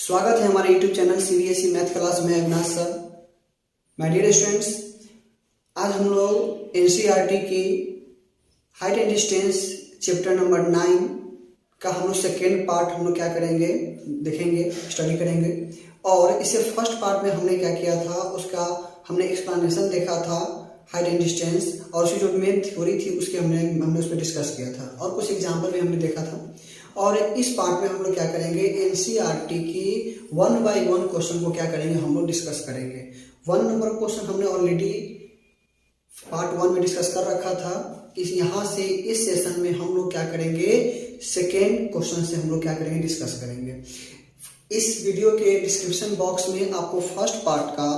स्वागत है हमारे YouTube channel CBSE math class में। Avinash sir, my dear students, आज हम लोग NCERT की height and distance chapter number 9 का हम लोग सेकेंड पार्ट हम लोग क्या करेंगे, देखेंगे, स्टडी करेंगे। और इससे फर्स्ट पार्ट में हमने क्या किया था, उसका हमने एक्सप्लेनेशन देखा था हाइट एंड डिस्टेंस, और उसकी जो मेन थ्योरी थी उसके हमने उस पर डिस्कस किया था और कुछ एग्जाम्पल भी हमने देखा था। और इस पार्ट में हम लोग क्या करेंगे, NCERT की 1 by 1 क्वेश्चन को क्या करेंगे, हम लोग डिस्कस करेंगे। 1 नंबर क्वेश्चन हमने ऑलरेडी पार्ट 1 में डिस्कस कर रखा था। यहाँ से इस सेशन में हम लोग क्या करेंगे, सेकेंड क्वेश्चन से हम लोग क्या करेंगे, डिस्कस करेंगे। इस वीडियो के डिस्क्रिप्शन बॉक्स में आपको फर्स्ट पार्ट का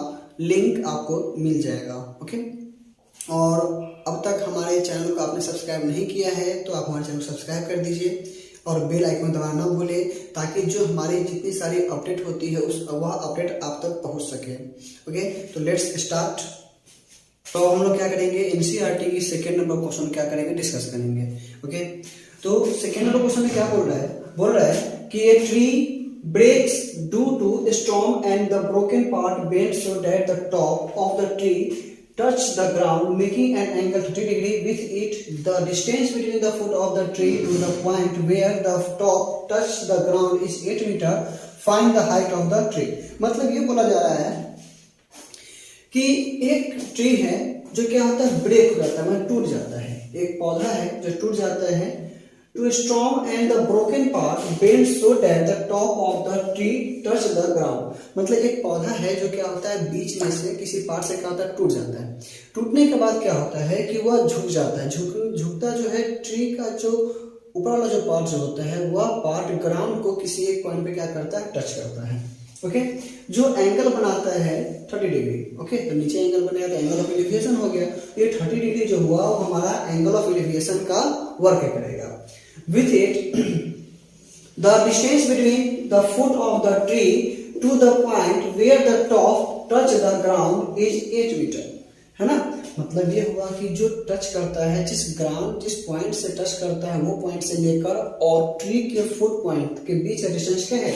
लिंक आपको मिल जाएगा, ओके। और अब तक हमारे चैनल को आपने सब्सक्राइब नहीं किया है तो आप हमारे चैनल को सब्सक्राइब कर दीजिए और बेल आइकन दबाना ना भूलें, ताकि जो हमारी जितनी सारी अपडेट होती है वह अपडेट आप तक पहुंच सके, ओके। तो लेट्स स्टार्ट। तो हम लोग क्या करेंगे, NCERT की सेकेंड नंबर क्वेश्चन क्या करेंगे, डिस्कस करेंगे, ओके। तो सेकेंड नंबर क्वेश्चन में क्या बोल रहा है कि a tree breaks due to a storm and the broken part bends so that the top of the tree touch the ground, making an angle 30 degree with it. The distance between the foot of the tree to the point where the top touch the ground is 8 meter. Find the height of the tree. मतलब ये बोला जा रहा है कि एक tree है जो क्या होता है, ब्रेक हो जाता है, मतलब टूट जाता है। एक पौधा है जो टूट जाता है, to storm and the broken part bends so that the top of the tree touch the ground। मतलब एक पौधा है जो क्या होता है, बीच में से किसी पार्ट से क्या होता है, टूट जाता है। टूटने के बाद क्या होता है कि वह झुक जाता है। झुकता जो है, ट्री का जो ऊपर वाला जो पार्ट जो होता है वह पार्ट ग्राउंड को किसी एक पॉइंट पे क्या करता है, टच करता है, ओके। जो एंगल बनाता है 30 डिग्री, ओके। तो नीचे एंगल बनेगा तो एंगल ऑफ एलिवेशन हो गया। ये 30 डिग्री जो हुआ वो हमारा एंगल ऑफ एलिवेशन का वर्क करेगा। With it, the distance between the foot of the tree to the point where the top touch the ground is 8 meter, है ना। मतलब ये हुआ कि जो टच करता है, जिस पॉइंट से टच करता है वो पॉइंट से लेकर और ट्री के फुट पॉइंट के बीच का डिस्टेंस क्या है,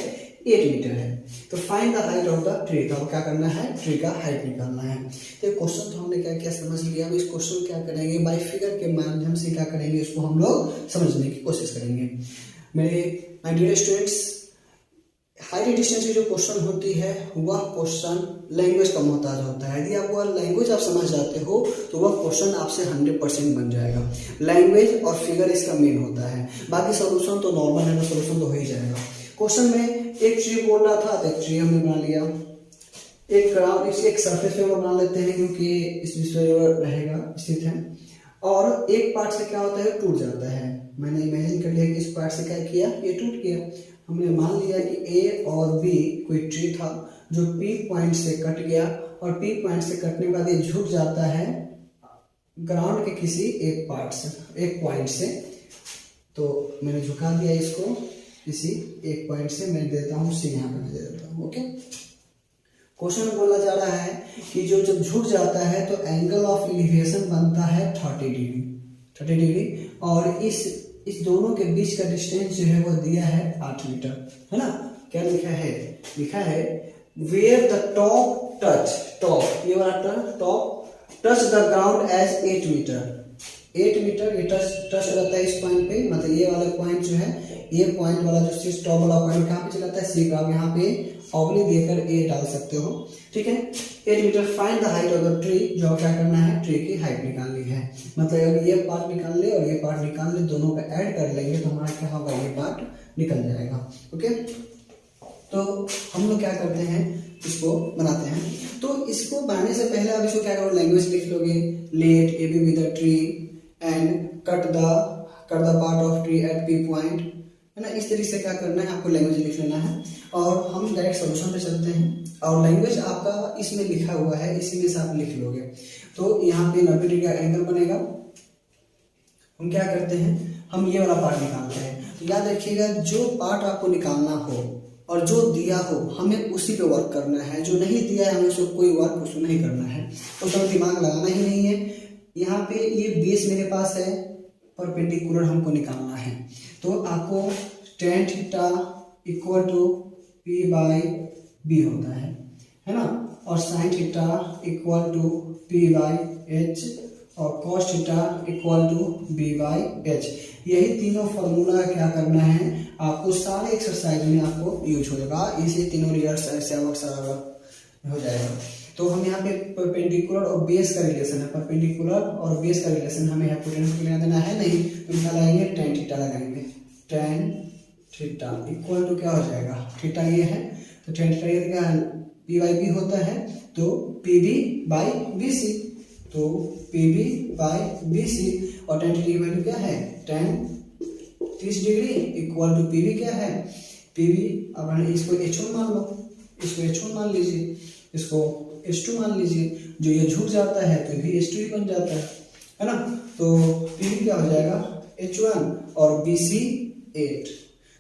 8 मीटर है। तो find the height of the tree. तो क्या करना है, ट्री का हाइट निकालना है। तो क्वेश्चन तो हमने क्या क्या समझ लिया। अब इस क्वेश्चन क्या करेंगे, बाय फिगर के माध्यम से क्या करेंगे, इसको हम लोग समझने की कोशिश करेंगे। मेरे my dear students, height and distance की जो क्वेश्चन होती है वह क्वेश्चन लैंग्वेज का मोहताज होता है। यदि आप वह लैंग्वेज आप समझ जाते हो तो वह क्वेश्चन आपसे 100% बन जाएगा। लैंग्वेज और फिगर इसका मेन होता है, बाकी सोल्यूशन तो नॉर्मल है, सोल्यूशन तो हो ही जाएगा। क्वेश्चन में एक ट्री बोल रहा था तो एक ट्री हमने बना लिया। एक ग्राउंड, एक सरफेस पे बना लेते हैं क्योंकि इस विषय रहेगा स्थित है। और एक पार्ट से क्या होता है, टूट जाता है। मैंने इमेजिन कर लिया कि इस पार्ट से क्या किया, ये टूट गया। हमने मान लिया कि ए और बी कोई ट्री था जो पी पॉइंट से कट गया, और पी पॉइंट से कटने के बाद ये झुक जाता है ग्राउंड के किसी एक पार्ट से, एक पॉइंट से। तो मैंने झुका दिया इसको किसी एक पॉइंट से, मैं देता हूँ सी, यहाँ पे मैं दे देता हूँ, ओके। क्वेश्चन में बोला जा रहा है कि जो जब झुक जाता है तो एंगल ऑफ एलिवेशन बनता है 30 डिग्री, और इस दोनों के बीच का डिस्टेंस जो है वो दिया है 8 मीटर, है ना। क्या लिखा है वेयर द टॉप टच, ये वाला top touch the ground as 8 metre. 8 metre ये टच रहता है इस पॉइंट पे, मतलब ये वाला पॉइंट जो है, ये पॉइंट वाला जो टॉप वाला पॉइंट कहाँ पे चलाता है, सी का। आप यहाँ पे ऑब्लिक देकर ए डाल सकते हो, ठीक है। 8 metre. Find the height of the tree. जो क्या करना है, ट्री की हाइट निकालनी है। मतलब अगर ये पार्ट निकाल ले और ये पार्ट निकाल ले, दोनों का ऐड कर लेंगे तो हमारा क्या होगा, ये पार्ट निकल जाएगा, ओके। तो हम लोग क्या करते हैं, इसको बनाते हैं। तो इसको बनाने से पहले आप इसको क्या करो, लैंग्वेज लिख लोगे। Let A B with the tree and cut the part of tree at P point, है ना। इस तरीके से क्या करना है, आपको लैंग्वेज लिख लेना है और हम डायरेक्ट सोल्यूशन पे चलते हैं। और लैंग्वेज आपका इसमें लिखा हुआ है, इसी में से आप लिख लोगे। तो यहाँ पे 90 डिग्री का एंगल बनेगा। हम क्या करते हैं, हम ये वाला पार्ट निकालते हैं। तो याद रखिएगा, जो पार्ट आपको निकालना हो और जो दिया हो हमें उसी पे वर्क करना है। जो नहीं दिया है हमें उसको कोई वर्क उसको नहीं करना है, उसमें दिमाग लगाना ही नहीं है। यहाँ पे ये बेस मेरे पास है, परपेंडिकुलर हमको निकालना है। तो आपको tan theta equal to P by B होता है ना। और sine theta equal to P by H और cos theta equal to B by H। यही तीनों फॉर्मूला क्या करना है आपको, सारे एक्सरसाइज में आपको यूज होगा, इसे तीनों रिजल्ट ऐसे हो जाएगा। तो हम यहाँ पे परपेंडिकुलर और बेस का रिलेशन है, परपेंडिकुलर और बेस का रिलेशन हमें हाइपोटेनस को लेना देना है नहीं, तो क्या लगाएंगे tan थीटा लगाएंगे, tan थीटा इक्वल टू क्या हो जाएगा, थीटा ये है तो tan थीटा ये क्या है P बाई B होता है, तो PB बाई BC, तो PB बाई BC और tan थीटा की वैल्यू क्या है tan 30 degree equal to PB क्या है PB। अब इसको H1 मान लो, इसको H1 मान लीजिए, इसको H2 मान लीजिए, जो ये झुक जाता है तो भी H2 ही बन जाता है ना। तो PB क्या हो जाएगा H1 और BC 8,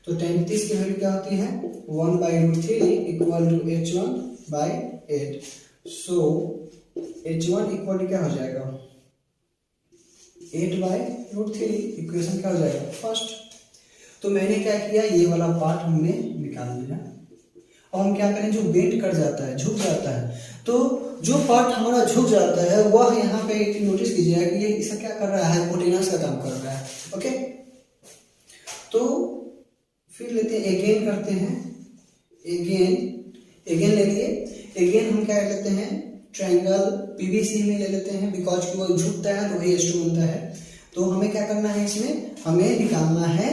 तो tan 30 की वैल्यू क्या होती है 1/√3 equal to H1 by 8। So H1 equal to क्या हो जाएगा 8/√3, इक्वेशन क्या हो जाएगा फर्स्ट। तो मैंने क्या किया, ये वाला पार्ट हमने निकाल लिया। और हम क्या करें, जो बेंड कर जाता है, झुक जाता है, तो जो पार्ट हमारा झुक जाता है वह यहाँ पे एक नोटिस कीजिएगा कि ये इसका क्या कर रहा है, हाइपोटेनस का काम कर रहा है। ओके, तो फिर लेते हैं अगेन करते हैं, अगेन ले लिए, अगेन हम क्या लेते हैं ट्रायंगल PBC में ले लेते हैं, बिकॉज कि वो झुकता है तो वही H2 बनता है। तो हमें क्या करना है, इसमें हमें निकालना है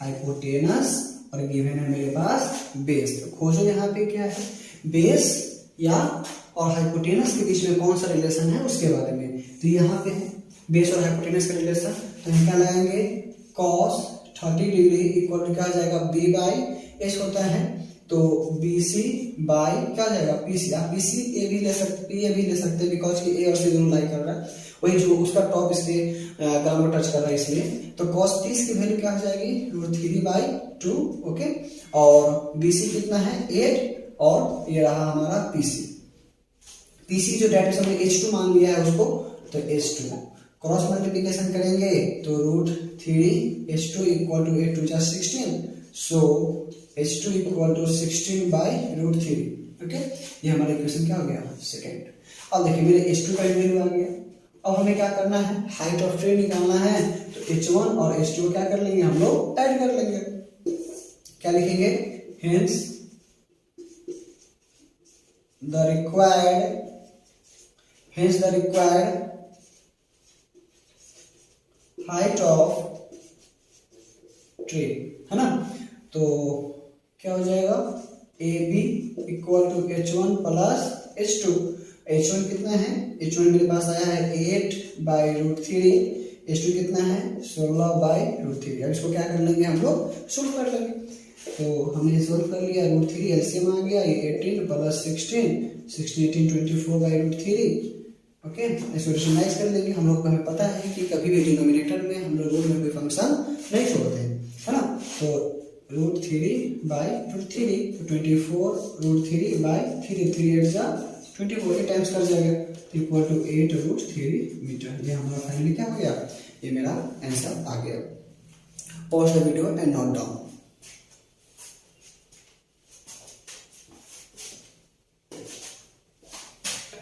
हाइपोटेनस और गिवन है मेरे पास बेस। तो खोजो यहाँ पे क्या है बेस या और हाइपोटेनस के बीच में कौन सा रिलेशन है उसके बारे में। तो यहाँ पे है बेस और हाइपोटेनस का रिलेशन, तो हम क्या लगाएंगे cos 30 डिग्री इक्वल टू क्या आ जाएगा B बाई H होता है, तो BC बाई क्या आ जाएगा PC। आप PC A भी ले सकते हैं बिकॉज कि A और C दोनों लाई कर रहा है, वही जो उसका टॉप इसके ग्राउंड टच कर रहा है इसलिए। तो cos 30 की वैल्यू क्या हो जाएगी √3/2। ओके, और BC कितना है 8 और ये रहा हमारा PC जो डायरेक्ट हमने H2 मान लिया है उसको, तो H2 क्रॉस मल्टीप्लिकेशन करेंगे तो √3 H2 equal to 8 2 16, so H2 equal to 16/√3। Okay, ये हमारा इक्वेशन क्या हो गया सेकेंड। अब देखिए मेरे H2 का वैल्यू आ गया। अब हमें क्या करना है, हाइट ऑफ ट्री निकालना है, तो H1 और H2 क्या कर लेंगे हम लोग ऐड कर लेंगे। क्या लिखेंगे, hence the required height of tree, है ना। तो क्या हो जाएगा AB equal to H1 plus H2। H1 कितना है, H1 मेरे पास आया है 8/√3, H2 कितना है 16/√3। अब इसको क्या कर लेंगे हम लोग सोल्व कर लेंगे। तो हमने सोल्व कर लिया, √3 एलसीएम आ गया, ये 18 प्लस 16 24/√3। ओके, इसको रेशनलाइज कर लेंगे। हम लोग को हमें पता है कि कभी भी डिनोमिनेटर में हम लोग रूट में कोई फंक्शन नहीं छोड़ते हैं, है ना। तो √3/√3 तो 24√3/3, 3 8 जा 24 टाइम्स कर जाएगा, तो इक्वल टू 8√3 मीटर। ये हमारा फाइनली क्या हो गया, ये मेरा आंसर आ गया। Pause the video and note down.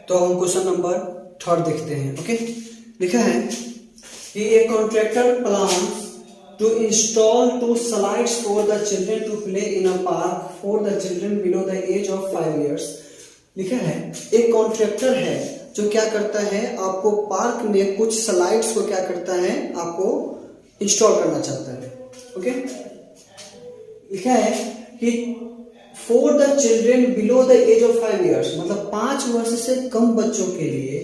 तो हम क्वेश्चन नंबर 3 देखते हैं। ओके, लिखा है कि a contractor plans to install 2 slides for the children to play in a park for the children below the age of 5 years। लिखा है एक कॉन्ट्रैक्टर है जो क्या करता है, आपको पार्क में कुछ स्लाइड्स को क्या करता है, आपको इंस्टॉल करना चाहता है। ओके, लिखा है कि for the children below the age of 5 years, मतलब 5 वर्ष से कम बच्चों के लिए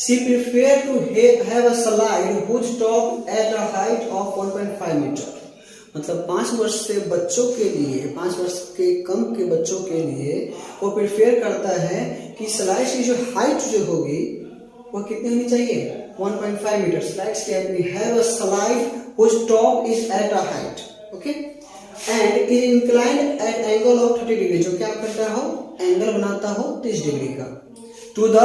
she prefer to have a slide whose top at a height of 1.5 meter। मतलब 5 वर्ष से बच्चों के लिए, 5 वर्ष के कम के बच्चों के लिए वो प्रेफर करता है कि स्लाइड की जो हाइट जो होगी वो कितनी होनी चाहिए 1.5 मीटर। स्लाइड्स के अपनी have a slide whose top is at a height, okay, and is inclined at angle of 30 degree, जो क्या करता हो एंगल बनाता हो 30 डिग्री का, टू द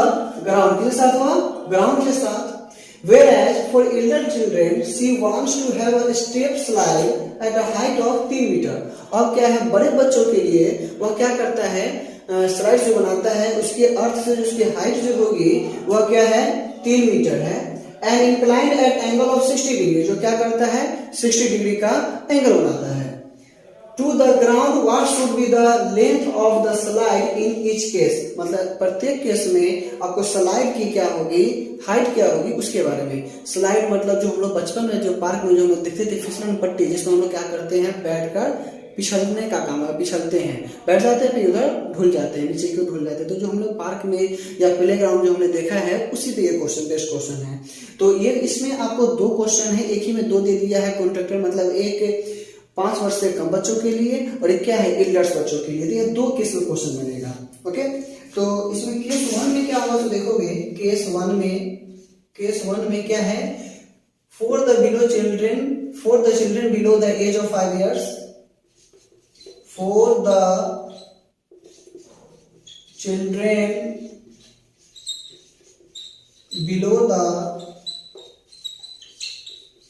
ग्राउंड के साथ हुआ, ग्राउंड के साथ Whereas for elder children, she wants to have a step slide at a height of 3 metre. अब क्या है, बड़े बच्चों के लिए वह क्या करता है, स्लाइड जो बनाता है उसके अर्थ से उसकी हाइट जो होगी वह क्या है, 3 मीटर है। And inclined at angle of 60 degree, जो क्या करता है, 60 डिग्री का एंगल बनाता है। To the ground what should be the length of the slide in each case, मतलब प्रत्येक केस में आपको स्लाइड की क्या होगी, हाइट क्या होगी उसके बारे में। स्लाइड मतलब जो हम लोग बचपन में जो पार्क में जो हम लोग देखते थे फिसलन पट्टी, जिसमें हम लोग क्या करते हैं, बैठकर पिछलने का काम है, पिछलते हैं, बैठ जाते हैं फिर उधर ढुल जाते हैं, नीचे की ओर ढुल जाते हैं। तो जो हम लोग पार्क में या प्ले ग्राउंड जो हमने देखा है उसी पे ये क्वेश्चन बेस्ट क्वेश्चन है। तो ये इसमें आपको 2 क्वेश्चन है, एक ही में 2 दे दिया है कॉन्ट्रैक्टर, मतलब एक 5 वर्ष से कम बच्चों के लिए और एक क्या है, एल्डर्स बच्चों के लिए। तो ये 2 केस में क्वेश्चन बनेगा। ओके, तो इसमें केस 1 में क्या होगा तो देखोगे, केस 1 में क्या है, for the children below the age of 5 years, for the children below the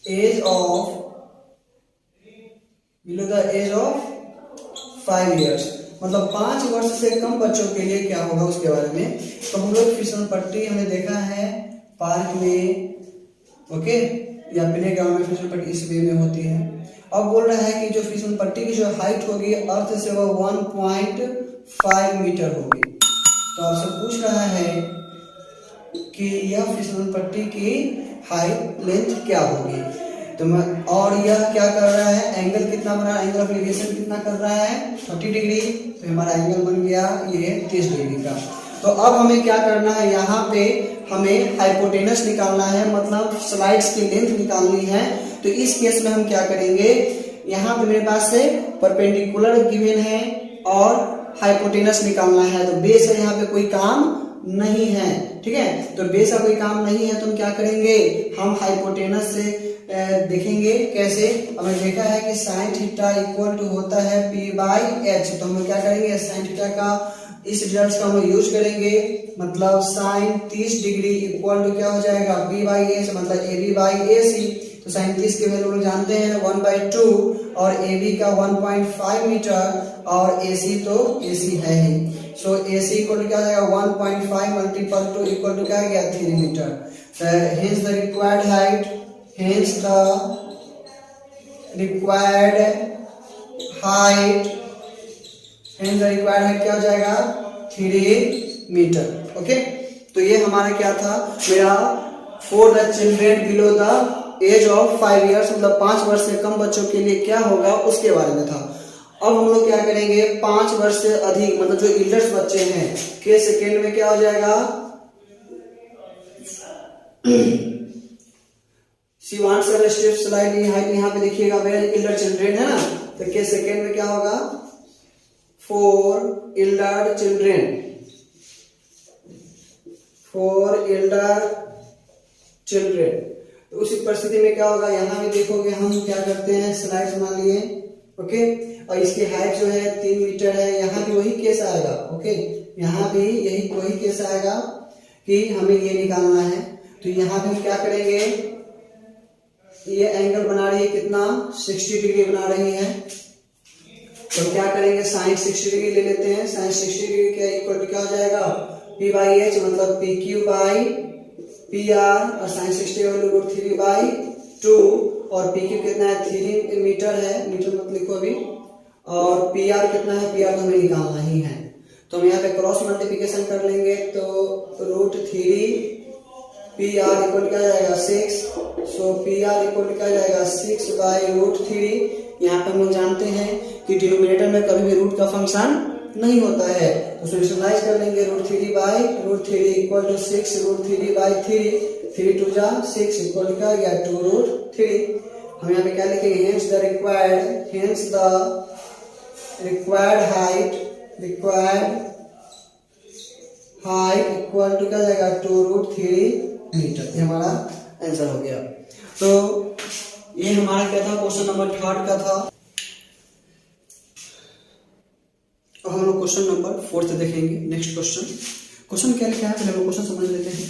age of 5 years, मतलब 5 वर्ष से कम बच्चों के लिए क्या होगा उसके बारे में। तो हम लोग फिसल पट्टी हमने देखा है पार्क में, ओके, या प्ले ग्राउंड में फिसल पट्टी इस वे में होती है। अब बोल रहा है कि जो फिसल पट्टी की जो हाइट होगी अर्थ से वो 1.5 मीटर होगी। तो आपसे पूछ रहा है कि यह फिसल पट्टी की हाइट लेंथ क्या होगी। तो और यह क्या कर रहा है, एंगल कितना बना, एंगल ऑफ एलिवेशन कितना कर रहा है, 30 डिग्री। तो हमारा एंगल बन गया ये 30 डिग्री का। तो अब हमें क्या करना है, यहाँ पे हमें हाइपोटेनस निकालना है, मतलब स्लाइड्स की लेंथ निकालनी है। तो इस केस में हम क्या करेंगे, यहाँ पे मेरे पास से परपेंडिकुलर गिवन है और हाइपोटेनस निकालना है। तो बेस है, यहाँ पे कोई काम नहीं है, ठीक है। तो बेस का कोई काम नहीं है तो हम क्या करेंगे, हम हाइपोटेनस से देखेंगे कैसे। हमें देखा है कि साइन थीटा इक्वल टू होता है p/h। तो हम क्या करेंगे, साइन थीटा का इस रिजल्ट का हम यूज करेंगे, मतलब साइन 30 डिग्री इक्वल टू क्या हो जाएगा, p/h, मतलब ab/ac। तो साइन 30 के वैल्यू लोग जानते हैं 1/2 और ab का 1.5 मीटर और ac तो ac है ही। सो ac इक्वल टू क्या हो जाएगा, 1.5 मल्टीपल टू इक्वल टू क्या आ गया, 3 metre. Hence the required height, hence the required height क्या हो जाएगा, 3 मीटर। ओके, तो ये हमारा क्या था, मेरा for the children below the age of 5 years, मतलब 5 वर्ष से कम बच्चों के लिए क्या होगा उसके बारे में था। अब हम लोग क्या करेंगे, 5 वर्ष से अधिक मतलब जो एल्डर्स बच्चे हैं के सेकेंड में क्या हो जाएगा, सी wants a step slide in height. यहाँ पे देखिएगा वेयर एल्डर चिल्ड्रेन है ना, तो के सेकेंड में क्या होगा, फॉर एल्डर चिल्ड्रेन। तो उसी परिस्थिति में क्या होगा, यहाँ भी देखोगे हम क्या करते हैं, स्लाइड बना लिए, ओके, और इसकी हाइट जो है 3 मीटर है। यहाँ भी वही केस आएगा, ओके, यहाँ भी यही वही केस आएगा कि हमें ये निकालना है। तो यहाँ पे हम क्या करेंगे, ये एंगल बना रही है कितना, 60 डिग्री बना रही है। तो क्या करेंगे, साइन 60 डिग्री ले लेते हैं। साइन 60 डिग्री के इक्वल टू क्या हो जाएगा, p/h, मतलब pq/pr, और साइन 60 का वैल्यू √3/2 और pq कितना है, 3 मीटर है, मीटर मत लिखो अभी, और pr कितना है, pr तो हमें निकालना ही है। तो हम यहाँ पे क्रॉस मल्टीप्लिकेशन कर लेंगे, तो √3 PR इक्वल क्या जाएगा 6। सो PR इक्वल क्या जाएगा 6/√3। यहाँ पे हम लोग जानते हैं कि डिनोमिनेटर में कभी भी रूट का फंक्शन नहीं होता है, तो सिंपलाइज कर लेंगे √3/√3 इक्वल टू 6√3/3, 3 2 जा 6 इक्वल क्या गया 2√3। हम यहाँ पे क्या लिखेंगे, hence the required height equal to क्या जाएगा 2√3 मीटर। ये हमारा आंसर हो गया। तो ये हमारा क्या था, क्वेश्चन नंबर 3 का था। और हम लोग क्वेश्चन नंबर 4 देखेंगे। नेक्स्ट क्वेश्चन क्या लिखा है, पहले हम क्वेश्चन समझ लेते हैं।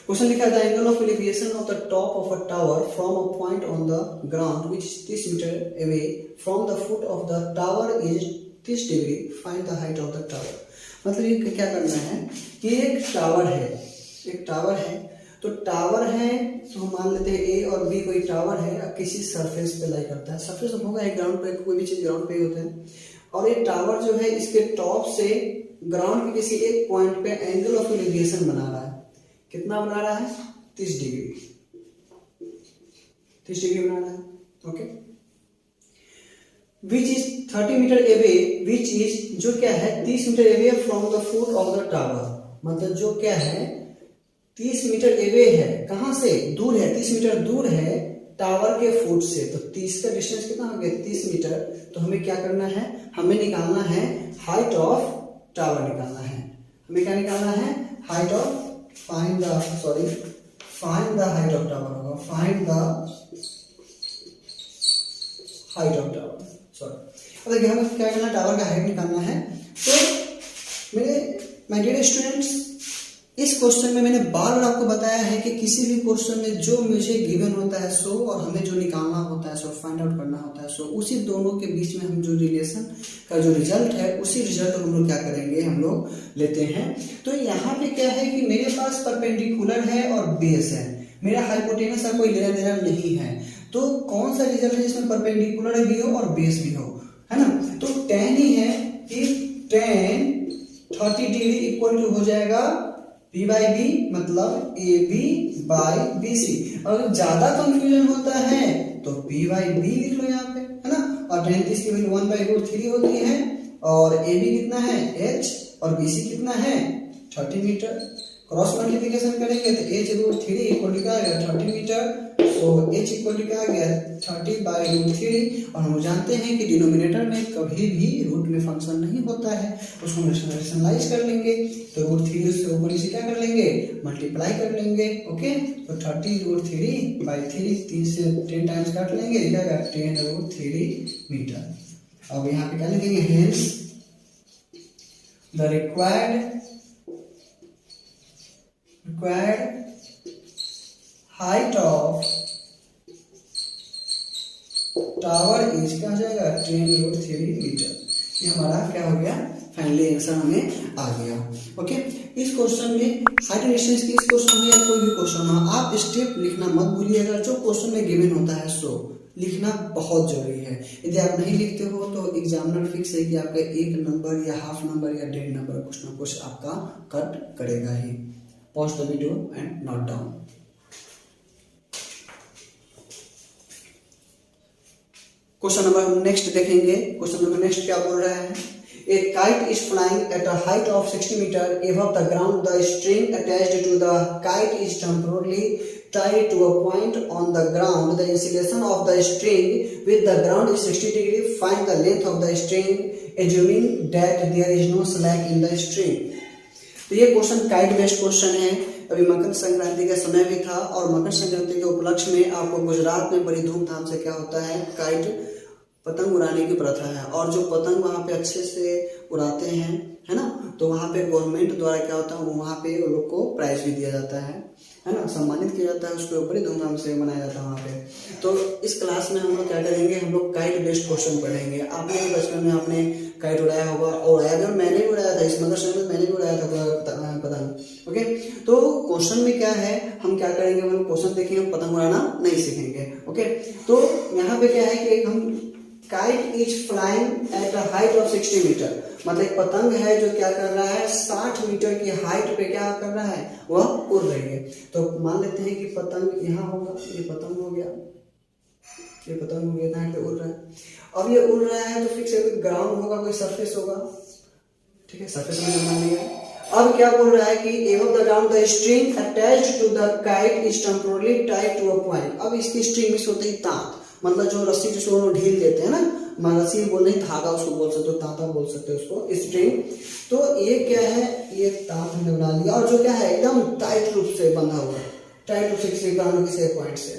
क्वेश्चन लिखा है the angle of elevation of the top of a tower from a point on the ground which is 30 metre away from the foot of the tower is 30 degree, find the height of the tower. मतलब ये क्या करना है कि एक tower है तो tower है, तो हम मान लेते हैं ए और बी कोई टावर है, किसी सरफेस पे लाई करता है, सरफेस होगा एक ग्राउंड पे, कोई भी चीज ग्राउंड पे ही होता है, और ये टावर जो है इसके टॉप से ग्राउंड के किसी एक पॉइंट पे एंगल ऑफ एलिवेशन बना रहा है। कितना बना रहा है? 30 डिग्री, 30 डिग्री बना रहा है। Okay, which is 30 metre away, which is जो क्या है 30 metre away from the foot of the tower, मतलब जो क्या है 30 मीटर अवे है, कहां से? दूर है, 30 मीटर दूर है टावर के फुट से। तो 30 का डिस्टेंस कितना हो गया? 30 मीटर। तो हमें क्या करना है? हमें निकालना है हाइट ऑफ टावर निकालना है। हमें क्या निकालना है? Height of, find the height of tower होगा, find the height of tower, sorry. अब देखिए हमें क्या करना है? टावर का हाइट निकालना है। तो माय डियर स्टूडेंट्स, इस क्वेश्चन में मैंने बार बार आपको बताया है कि किसी भी क्वेश्चन में जो मुझे गिवन होता है सो, और हमें जो निकालना होता है सो, फाइंड आउट करना होता है सो, उसी दोनों के बीच में हम जो रिलेशन का जो रिजल्ट है उसी रिजल्ट को हम लोग क्या करेंगे, हम लोग लेते हैं। तो यहाँ पे क्या है कि मेरे पास परपेंडिकुलर है और बेस है, मेरा हाइपोटेनस का कोई लेना देना नहीं है। तो कौन सा रिजल्ट है जिसमें परपेंडिकुलर भी हो और बेस भी हो, है ना? तो tan ही है कि tan 30 डिग्री इक्वल टू हो जाएगा P बाई बी, मतलब A B by B C. अगर ज्यादा कंफ्यूजन होता है तो P बाई बी लिख लो यहाँ पे, है ना? और tan 30 की वैल्यू 1/√3 होती है, और ए बी कितना है? h, और बी सी कितना है? 30 मीटर। क्रॉस मल्टीप्लिकेशन करेंगे तो h√3 इक्वल टू क्या आ गया? 30 मीटर। तो h इक्वल टू क्या आ गया? 30/√3। और हम जानते हैं कि डिनोमिनेटर में कभी भी रूट में फंक्शन नहीं होता है, उसको हम रैशनलाइज कर लेंगे। तो √3 से ऊपर इसे क्या कर लेंगे? मल्टीप्लाई कर लेंगे। ओके, तो 30√3/3, 3 से 10 टाइम्स काट लेंगे, क्या आएगा? 10√3 मीटर। अब यहाँ पे क्या लिखेंगे? Hence the required height of tower is क्या हो जाएगा? 10√3 मीटर। ये हमारा क्या हो गया? फाइनली आंसर हमें आ गया। ओके, इस क्वेश्चन में हाइट एंड डिस्टेंस की, इस क्वेश्चन में या कोई भी क्वेश्चन हो, आप स्टेप लिखना मत भूलिएगा। जो क्वेश्चन में गिवन होता है सो लिखना बहुत जरूरी है। यदि आप नहीं लिखते हो तो एग्जामिनर फिक्स है कि आपका 1 नंबर या हाफ नंबर या 1.5 नंबर कुछ ना कुछ आपका कट करेगा ही। Pause the video and note down. Question number next देखेंगे। क्वेश्चन नंबर नेक्स्ट क्या बोल रहा है? A kite is flying at a height of 60 meter above the ground. The string attached to the kite is temporarily tied to a point on the ground. The insulation of the string with the ground is 60 degree. Find the length of the string, assuming that there is no slack in the string. तो ये question kite based question है। अभी मकर संक्रांति का समय भी था, और मकर संक्रांति के उपलक्ष्य में आपको गुजरात में बड़ी धूमधाम से क्या होता है? काइट, पतंग उड़ाने की प्रथा है। और जो पतंग वहाँ पे अच्छे से उड़ाते हैं, है ना, तो वहाँ पे गवर्नमेंट द्वारा क्या होता है, वहाँ पे उन लोग को प्राइज भी दिया जाता है ना, सम्मानित किया जाता है, उसको बड़ी धूमधाम से मनाया जाता है वहाँ पे। तो इस क्लास में हम लोग क्या करेंगे? हम लोग काइट बेस्ड क्वेश्चन पढ़ेंगे। आपने भी बचपन में आपने काइट उड़ाया होगा, और उड़ाया भी, और मैंने भी उड़ाया था, इस मकर संक्रांति में मैंने भी उड़ाया था पतंग। ओके, तो क्वेश्चन में क्या है, हम क्या करेंगे? हम क्वेश्चन देखेंगे, पतंग उड़ाना नहीं सीखेंगे। ओके, तो यहाँ पे क्या है कि हम kite is flying at a height of 60 metre, मतलब एक पतंग है जो क्या कर रहा है? 60 मीटर की हाइट पे क्या कर रहा है? वह उड़ रही है। तो मान लेते हैं कि पतंग यहाँ होगा, ये पतंग हो गया, ये पतंग हो गया, पे उड़ रहा है। अब ये उड़ रहा है तो फिक्स है, कोई ग्राउंड होगा, कोई सरफेस होगा, ठीक है, सरफेस में मान लिया। अब क्या बोल रहा है कि above the ground the string attached to the kite is temporarily tied to a point। अब इसकी स्ट्रिंग मिस होते ही तांत, मतलब जो रस्सी जिसको ढील देते हैं ना, रस्सी बोल नहीं, धागा उसको बोल सकते हो, तांता बोल सकते हो उसको, स्ट्रिंग। तो ये क्या है? ये तांत हमने बना लिया, और जो क्या है एकदम टाइट रूप से बंधा हुआ है, टाइट रूप से किसी ग्राउंड किसी पॉइंट से।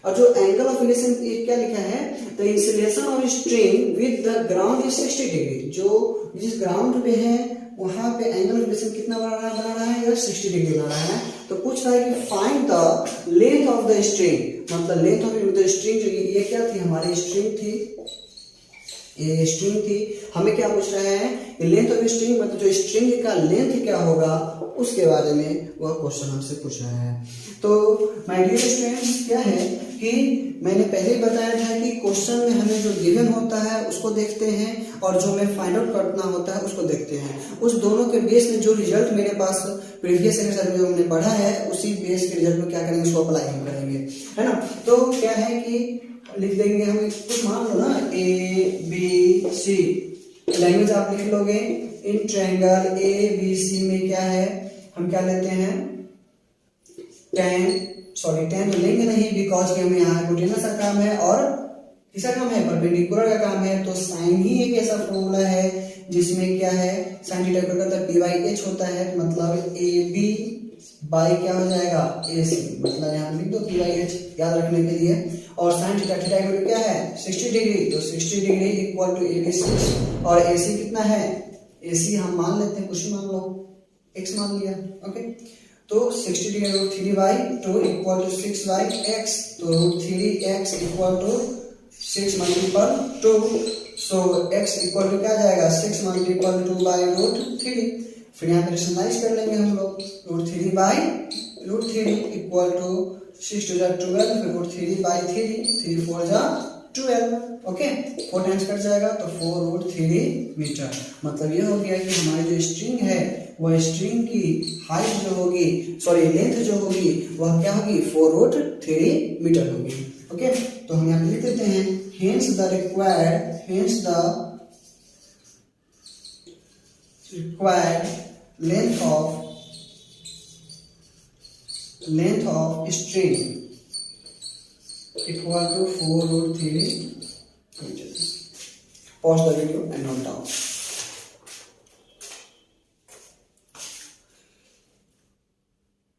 और जो एंगल ऑफ इलेशन क्या लिखा है? The insulation of string with the ground is 60 degree. जो जिस ग्राउंड पे है वहां पे एंगल ऑफ रिलेशन कितना बना रहा है, यह 60 डिग्री बना रहा है। तो पूछ रहा है कि find the length of the string, मतलब लेंथ ऑफ द स्ट्रिंग, जो ये क्या थी, हमारी स्ट्रिंग थी, ये स्ट्रिंग थी। हमें क्या पूछ रहा है, लेंथ ऑफ स्ट्रिंग, मतलब जो स्ट्रिंग का लेंथ क्या होगा उसके बारे में वह क्वेश्चन हमसे पूछ रहा है। तो माय डियर स्टूडेंट्स, क्या है कि मैंने पहले ही बताया था कि क्वेश्चन में हमें जो गिवन होता है उसको देखते हैं और जो हमें फाइंड आउट करना होता है उसको देखते हैं। उस दोनों के बेस में जो रिजल्ट मेरे पास प्रीवियस सेमेस्टर में जो हमने पढ़ा है उसी बेस के रिजल्ट में क्या करेंगे, उसको अप्लाई हम करेंगे, है ना। तो क्या है कि लिख देंगे हम, कुछ मान लो ना ABC लैंग्वेज आप लिख लोगे। इन ट्रायंगल ABC में क्या है, हम क्या लेते हैं, tan तो लेंगे नहीं, बिकॉज कि हमें यहाँ हाइपोटेनस का काम है और किसका काम है, परपेंडिकुलर का काम है। तो साइन ही एक ऐसा फॉर्मूला है जिसमें क्या है, sine theta equal to ph होता है, मतलब AB बाई क्या हो जाएगा, AC, मतलब यहाँ लिख दो ph याद रखने के लिए। और साइन थीटा इक्वल क्या है 60 डिग्री, तो 60 डिग्री इक्वल टू AB6, और AC कितना है, AC हम मान लेते हैं, कुछ मान लो, x मान लिया, ओके। तो 60 डिग्री √3/2 इक्वल टू 6/x, तो √3x equal to 6 multiple 2, so x equal to क्या जाएगा, 6 मल्टीपल 2/√3। फिर यहाँ पे रेशनलाइज कर लेंगे हम लोग, √3/√3 इक्वल टू 6 2 12, फिर √3/3, 3 4 12, ओके, 4 टाइम्स कट जाएगा तो 4√3 मीटर। मतलब ये हो गया कि हमारी जो स्ट्रिंग है वह स्ट्रिंग की हाइट जो होगी, सॉरी लेंथ जो होगी वह क्या होगी, 4√3 मीटर होगी, ओके। तो हम यहाँ पे लिख देते हैं, hence the required length of string equal to 4√3 meters. Pause the video and note down.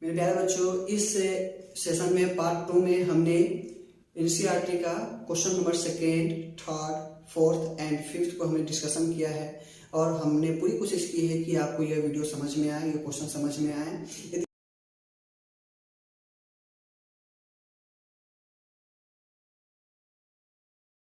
मेरे प्यारे बच्चों, इस सेशन में पार्ट 2 में हमने एनसीईआरटी का question number 2nd, 3rd, 4th and 5th को हमने डिस्कशन किया है और हमने पूरी कोशिश की है कि आपको यह वीडियो समझ में आए, ये क्वेश्चन समझ में आए। यदि